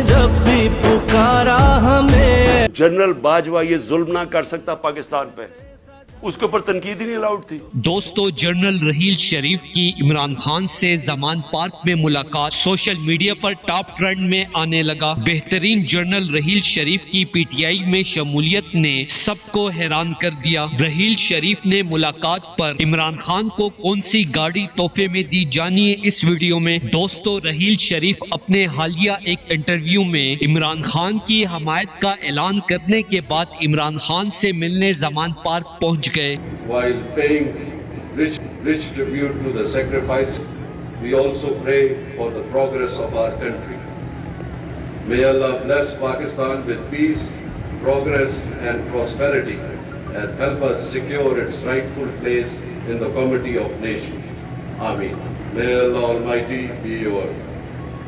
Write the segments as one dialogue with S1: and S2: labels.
S1: जब भी पुकारा हमें।
S2: जनरल बाजवा ये जुल्म ना कर सकता पाकिस्तान पे, उसके ऊपर तनकीद ही नहीं अलाउड थी।
S3: दोस्तों, जनरल रहील शरीफ की इमरान खान से जमान पार्क में मुलाकात सोशल मीडिया पर टॉप ट्रेंड में आने लगा। बेहतरीन जनरल रहील शरीफ की पीटीआई में शमूलियत ने सबको हैरान कर दिया। रहील शरीफ ने मुलाकात पर इमरान खान को कौन सी गाड़ी तोहफे में दी, जानिए इस वीडियो में। दोस्तों, रहील शरीफ अपने हालिया एक इंटरव्यू में इमरान खान की हमायत का ऐलान करने के बाद इमरान खान से मिलने जमान पार्क पहुँच गए।
S4: While paying rich tribute to the sacrifice, we also pray for the progress of our country. May Allah bless Pakistan with peace, progress and prosperity and help us secure its rightful place in the comity of nations. Ameen. May Allah Almighty be your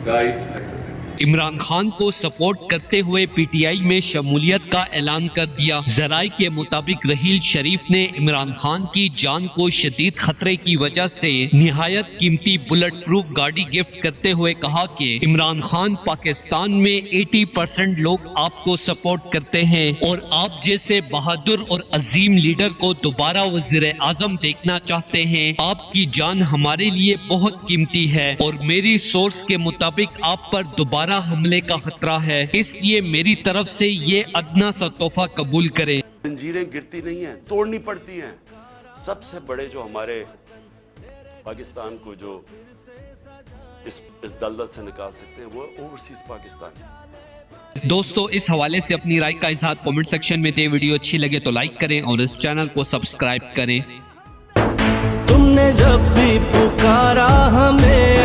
S4: guide.
S3: Imran Khan को support करते हुए PTI में शमूलियत का ऐलान कर दिया। जराए के मुताबिक रहील शरीफ ने इमरान खान की जान को शदीद खतरे की वजह से निहायत कीमती बुलेट प्रूफ गाड़ी गिफ्ट करते हुए कहा कि इमरान खान, पाकिस्तान में 80% लोग आपको सपोर्ट करते हैं और आप जैसे बहादुर और अजीम लीडर को दोबारा वज़ीर आज़म देखना चाहते हैं। आपकी जान हमारे लिए बहुत कीमती है और मेरी सोर्स के मुताबिक आप पर दोबारा हमले का खतरा है, इसलिए मेरी तरफ से ये अदना सा तोहफा कबूल करें।
S2: जंजीरें गिरती नहीं हैं, तोड़नी पड़ती हैं। सबसे बड़े जो हमारे पाकिस्तान को जो इस दलदल से निकाल सकते हैं वो ओवरसीज पाकिस्तान।
S3: दोस्तों, इस हवाले से अपनी राय का इजहार कमेंट सेक्शन में दे। वीडियो अच्छी लगे तो लाइक करें और इस चैनल को सब्सक्राइब करें।
S1: तुमने जब भी पुकारा हमें